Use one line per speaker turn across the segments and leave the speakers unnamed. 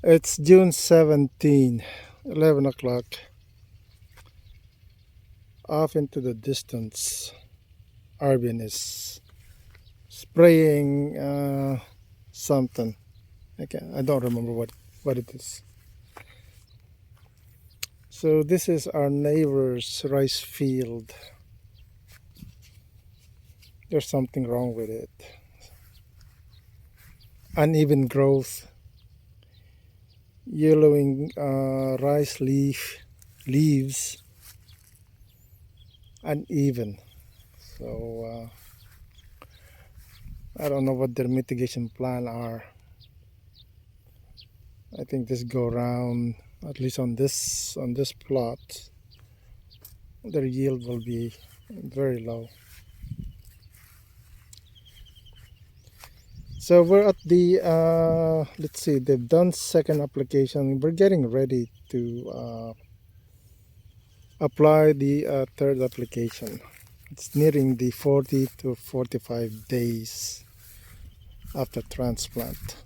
It's June 17, 11 o'clock. Off into the distance, Arvin is spraying something. I don't remember what it is. So this is our neighbor's rice field. There's something wrong with it. Uneven growth, yellowing rice leaves, uneven. So I don't know what their mitigation plan are. I think this go around, at least on this plot, their yield will be very low. So we're at the let's see, they've done second application. We're getting ready to apply the third application. It's nearing the 40 to 45 days after transplant.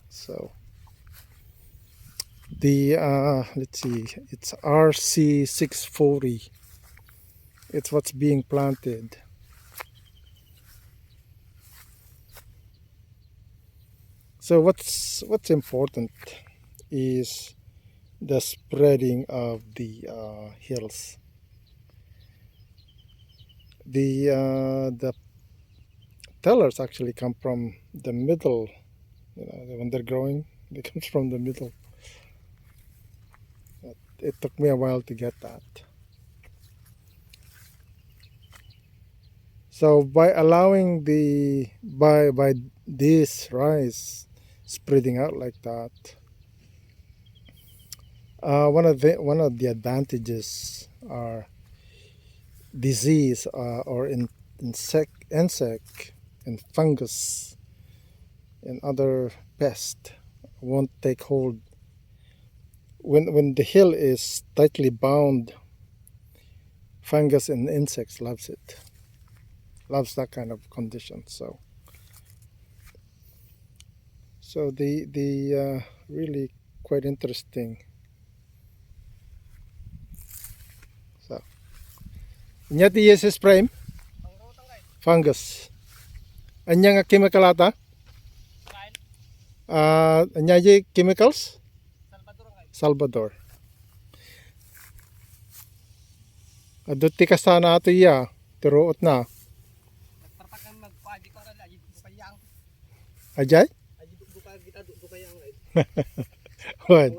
So the let's see, it's RC640. It's what's being planted. So what's important is the spreading of the hills. The tellers actually come from the middle. When they're growing, they come from the middle. It took me a while to get that. So by allowing by this rice spreading out like that, one of the advantages are disease or insect and fungus and other pests won't take hold. When the hill is tightly bound, fungus and insects loves that kind of condition. So the really quite interesting. So nya ti yes spray fungus anya nga chemical ata anya ye chemicals Salvador adot ti kasana ato iya tiruot na ajay wan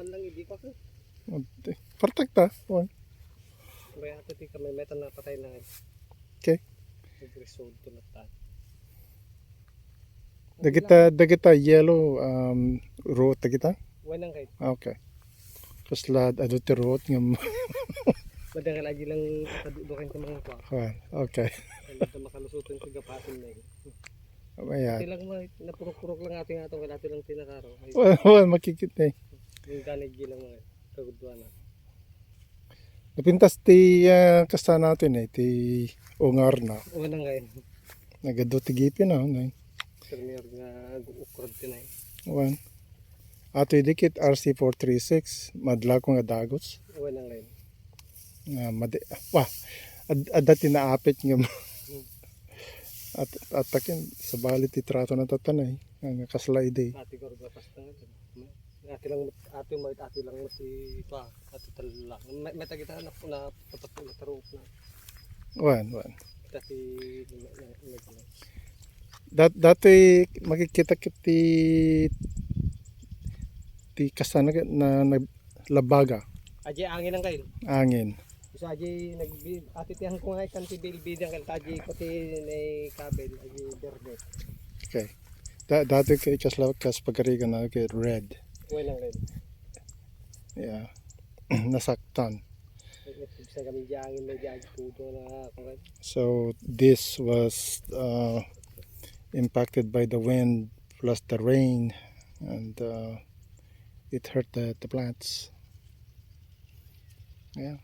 perfect ta wan okay dagita yellow root dagita okay kasla adot ti root ngam
Madang lagi lang kadudukan sa mga kwa.
Okay.
Makalusutan sa gapatin na yun.
Ayan.
Ito lang napurok-purok lang ating atong kalati lang tinakaro.
Well, makikit na eh.
Yung ganigi lang mga kagudwa na.
Napintas ti kasta natin eh, ti ungar na.
Una ngayon.
Nagado ti gipin na.
Sermiyor nga ukrod ti na eh.
Wan. Ato idikit RC436, madla ko nga dagos.
Una ngayon.
Dati naapit nga at takin sa balit itrato na tatanay nga kaslide eh.
Ati ko rin pasta nga ati lang si pa ati tala meta kita na patapos na tarop na
wan
kasi
dati makikita kiti ti kasana na labaga
aje angin ang kayo
angin.
So aji ati tiyang ko nga kan ti bilbidang kan taji ko ti nay kabel aji berde.
Okay. Dati kay kas pagkariga na kay red.
Walang red.
Yeah. Nasaktan.
Sa kami diangin na diagi pudo na kan.
So this was impacted by the wind plus the rain and it hurt the plants. Yeah.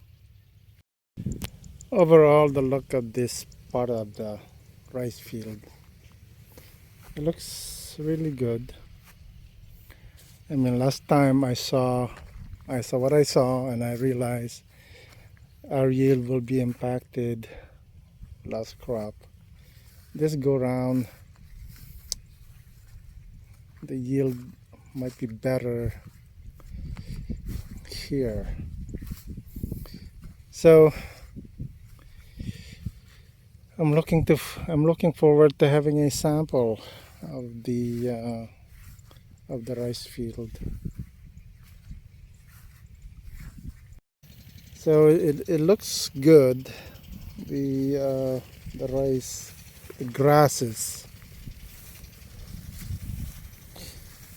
Overall, the look of this part of the rice field, it looks really good. I mean, last time I saw what I saw, and I realized our yield will be impacted last crop. This go round, the yield might be better here. So I'm looking forward to having a sample of the rice field. So it looks good. The rice, the grasses,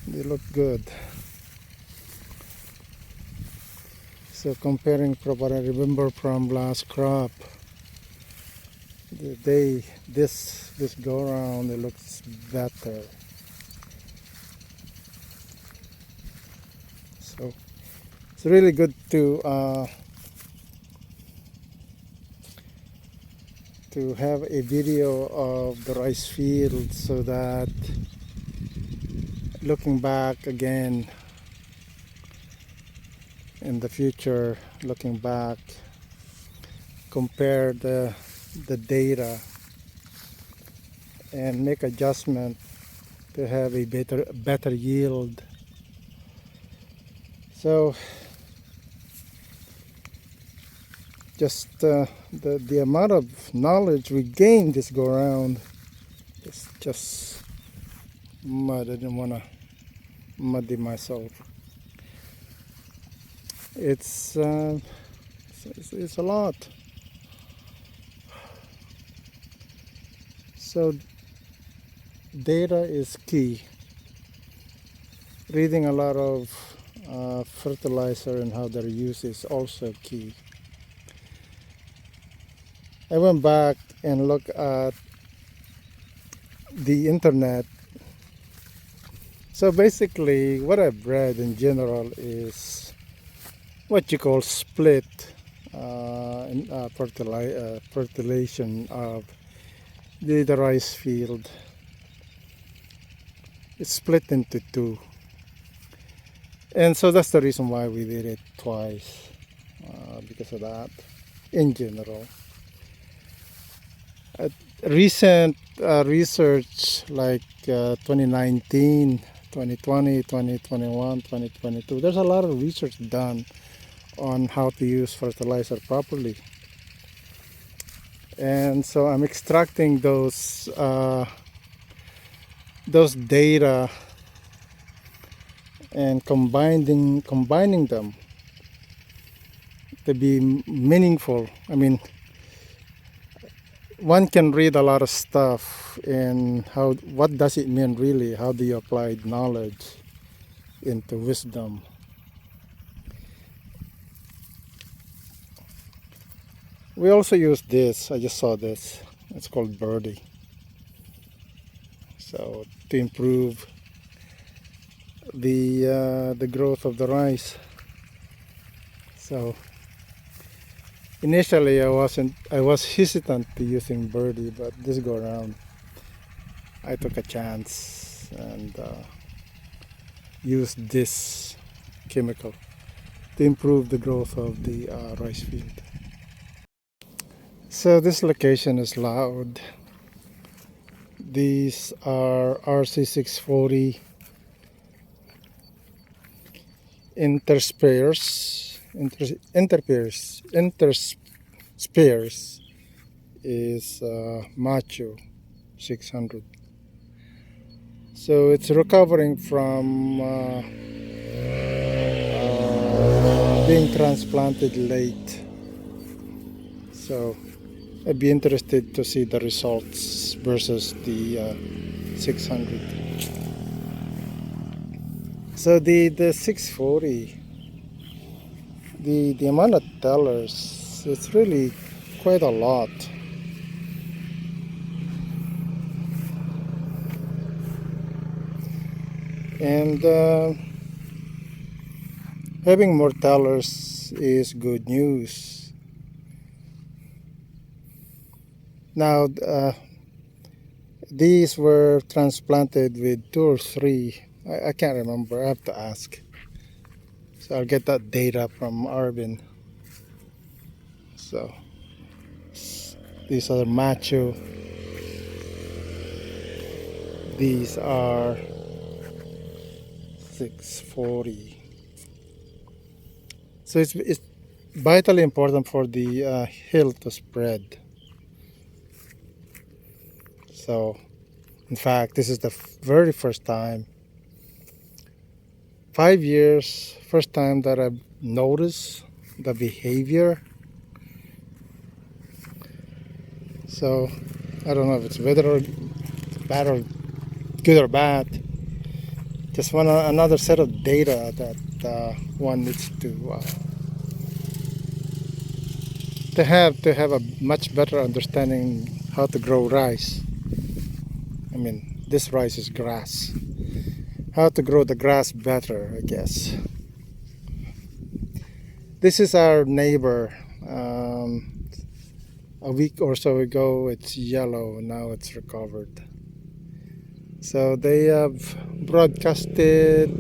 they look good. So comparing from what I remember from last crop, this go around, it looks better. So it's really good to have a video of the rice field, so that looking back again in the future, looking back, compare the data and make adjustment to have a better yield. So just the amount of knowledge we gained this go around is just mud. I didn't want to muddy myself. It's a lot. So data is key. Reading a lot of fertilizer and how they're used is also key. I went back and looked at the internet. So basically what I've read in general is what you call split fertilization of the rice field. It's split into two, and so that's the reason why we did it twice, because of that. In general, recent research like 2019, 2020, 2021, 2022, there's a lot of research done on how to use fertilizer properly, and so I'm extracting those data and combining them to be meaningful. I mean, one can read a lot of stuff, and what does it mean really? How do you apply knowledge into wisdom? We also use this. I just saw this. It's called Berde. So to improve the growth of the rice. So initially I was hesitant to using Berde, but this go around I took a chance and used this chemical to improve the growth of the rice field. So this location is loud. These are RC640 interspares is macho 600. So it's recovering from being transplanted late. So I'd be interested to see the results versus the 600. So the 640, the amount of tellers, it's really quite a lot. And having more tellers is good news. Now these were transplanted with 2 or 3 I can't remember. I have to ask. So I'll get that data from Arvin. So these are macho. These are 640. So it's vitally important for the hill to spread. So in fact, this is the very first time, 5 years, first time that I've noticed the behavior. So I don't know if it's better or bad or good or bad. Just want another set of data that one needs to have a much better understanding how to grow rice. I mean, this rice is grass. How to grow the grass better, I guess. This is our neighbor. A week or so ago, it's yellow. Now it's recovered. So they have broadcasted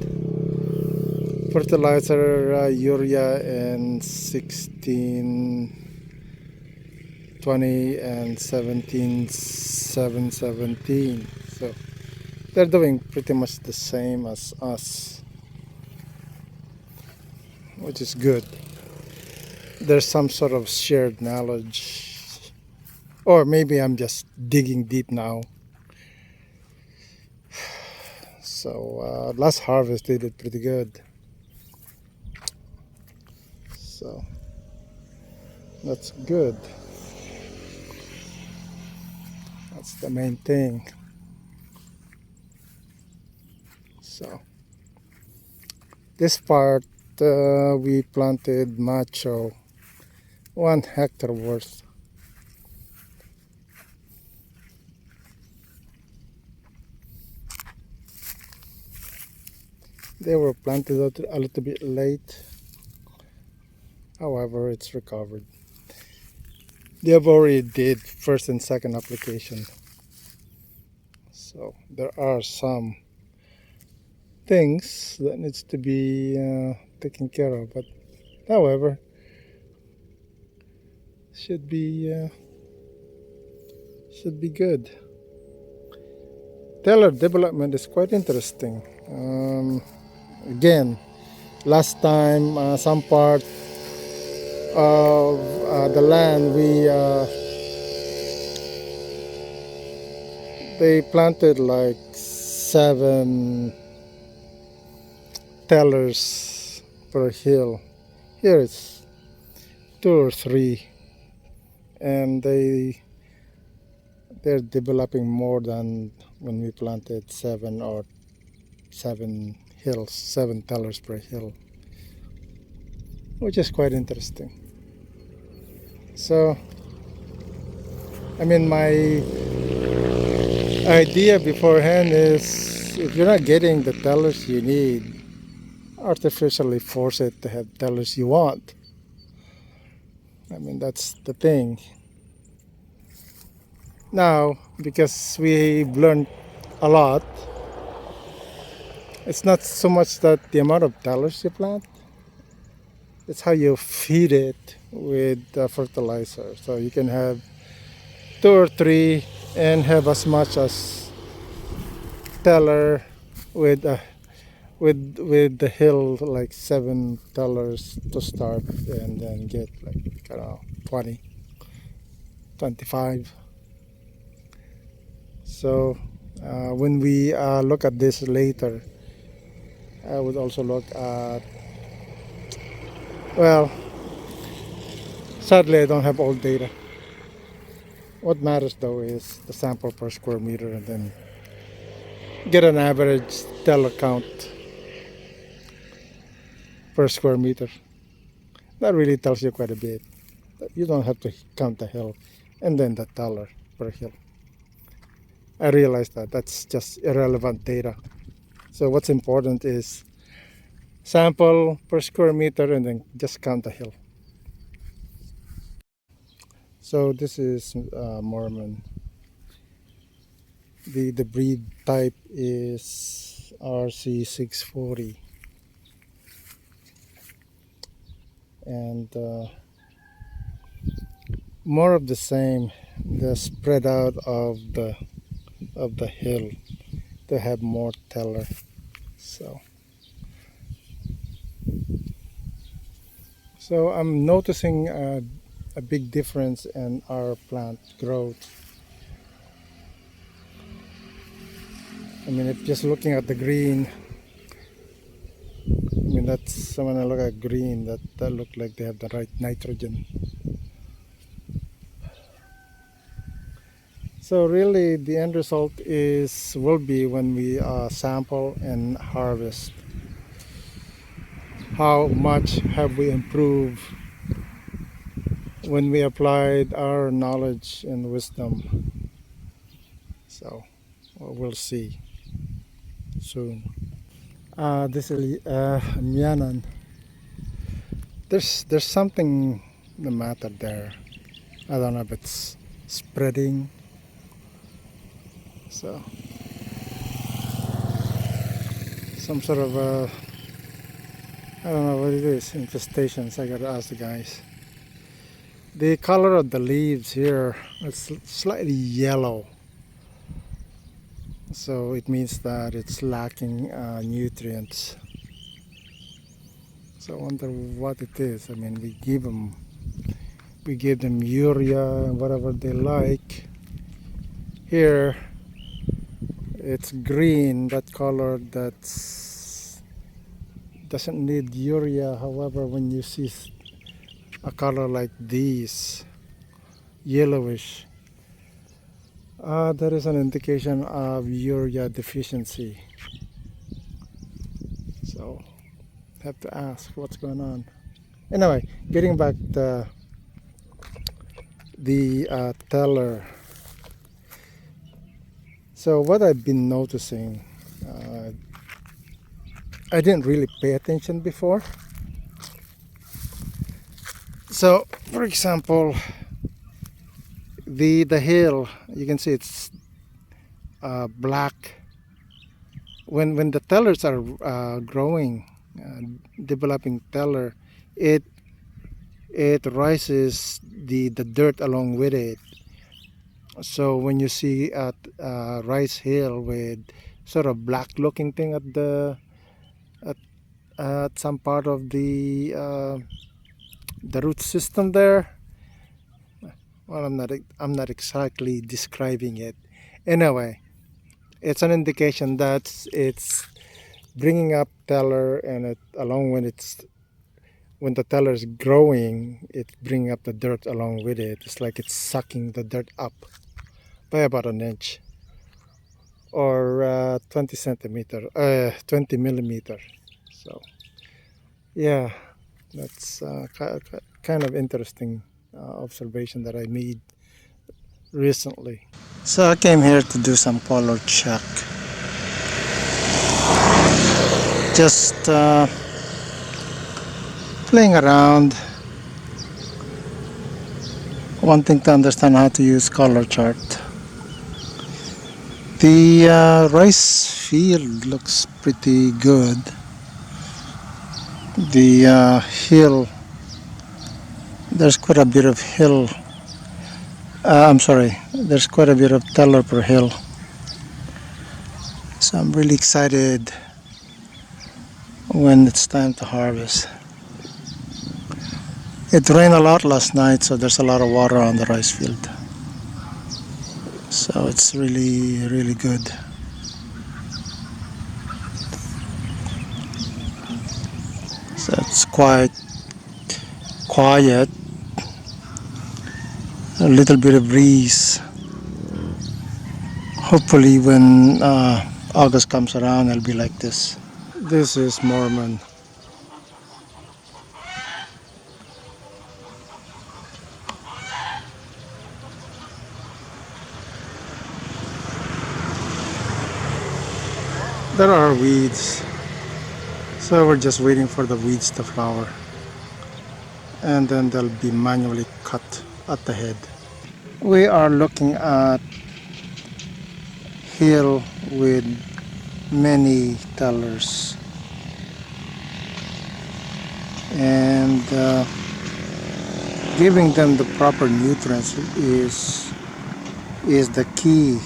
fertilizer, urea, and 1620 and 17717. So they're doing pretty much the same as us, which is good. There's some sort of shared knowledge, or maybe I'm just digging deep now. So last harvest they did pretty good. So that's good. That's the main thing. So this part we planted macho, 1 hectare worth. They were planted a little bit late. However, it's recovered. They have already did first and second application. So there are some things that needs to be taken care of, but however, should be uh, should be good. Teller development is quite interesting. Again, last time some part of the land they planted like 7 tellers per hill. Here it's 2 or 3, and they're developing more than when we planted 7 hills, 7 tellers per hill, which is quite interesting. So, I mean, my idea beforehand is if you're not getting the tellers you need, artificially force it to have tellers you want. I mean, that's the thing. Now, because we've learned a lot, it's not so much that the amount of tellers you plant, it's how you feed it with fertilizer. So you can have 2 or 3 and have as much as teller with with the hill like 7 tellers to start, and then get like, I don't know, 20, 25. So when we look at this later, I would also look at, well, sadly I don't have all data. What matters though is the sample per square meter, and then get an average teller count per square meter. That really tells you quite a bit. You don't have to count the hill and then the teller per hill. I realize that that's just irrelevant data. So what's important is sample per square meter and then just count the hill. So this is Mormon. The breed type is RC640, and more of the same, the spread out of the hill to have more teller. So I'm noticing a big difference in our plant growth. I mean, if just looking at the green, I mean, that's when I look at green, that look like they have the right nitrogen. So really, the end result will be when we sample and harvest. How much have we improved when we applied our knowledge and wisdom? So we'll see soon. This is Mianan. There's something the matter there. I don't know if it's spreading. So some sort of I don't know what it is. Infestations. I gotta ask the guys. The color of the leaves here is slightly yellow. So it means that it's lacking nutrients. So I wonder what it is. I mean, we give them urea and whatever they like. Here, it's green, that color doesn't need urea. However, when you see a color like these, yellowish, that is an indication of urea deficiency. So have to ask what's going on. Anyway, getting back to the teller. So what I've been noticing, I didn't really pay attention before. So, for example, the hill, you can see it's black. When the tellers are growing, developing teller, it rises the dirt along with it. So when you see at rice hill with sort of black looking thing at, at some part of the root system there, well, I'm not exactly describing it. Anyway, it's an indication that it's bringing up teller, and along when the teller is growing, it's bringing up the dirt along with it. It's like it's sucking the dirt up by about an inch or 20 millimeter. So yeah, that's kind of interesting observation that I made recently. So I came here to do some color check. Just playing around, wanting to understand how to use color chart. The rice field looks pretty good. The hill, there's quite a bit of hill. I'm sorry, there's quite a bit of teller per hill. So I'm really excited when it's time to harvest. It rained a lot last night, so there's a lot of water on the rice field. So it's really, really good. So it's quite quiet. A little bit of breeze. Hopefully when August comes around, it'll be like this. This is Mormon. There are weeds, so we're just waiting for the weeds to flower, and then they'll be manually cut at the head. We are looking at hill with many tellers, and giving them the proper nutrients is the key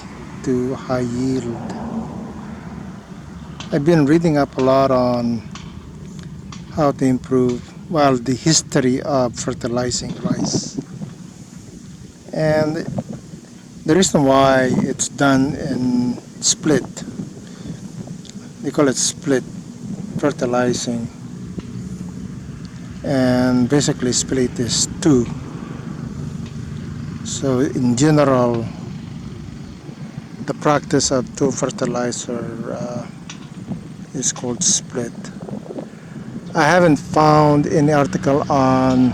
to high yield. I've been reading up a lot on how to improve, well, the history of fertilizing rice. And the reason why it's done in split, they call it split fertilizing, and basically split is two. So in general, the practice of two fertilizer is called split. I haven't found any article on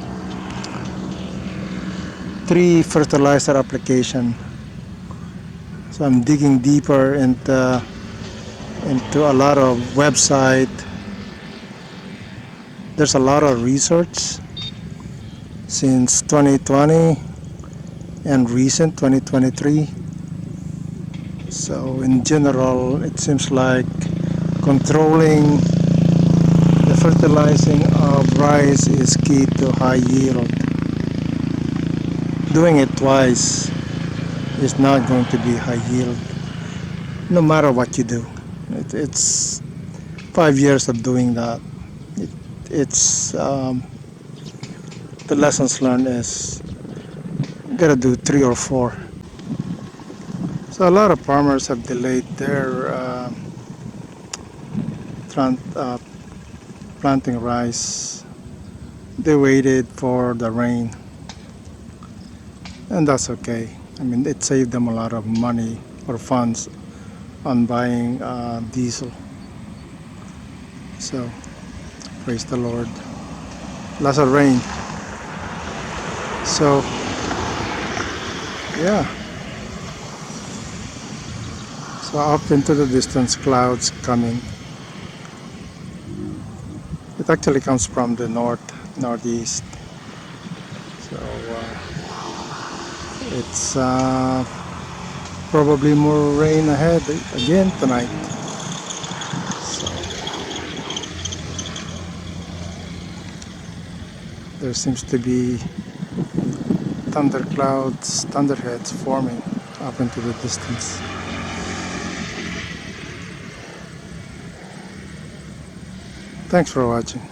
three fertilizer application, so I'm digging deeper into a lot of website. There's a lot of research since 2020 and recent 2023. So in general, it seems like controlling the fertilizing of rice is key to high yield. Doing it twice is not going to be high yield, no matter what you do. It's 5 years of doing that. It's the lessons learned is you gotta do 3 or 4. So a lot of farmers have delayed their tran- uh, planting rice. They waited for the rain, and that's okay. I mean, it saved them a lot of money or funds on buying diesel. So praise the Lord. Lots of rain. So yeah. So up into the distance, clouds coming. It actually comes from the northeast. So it's probably more rain ahead again tonight. So there seems to be thunderclouds, thunderheads forming up into the distance. Thanks for watching.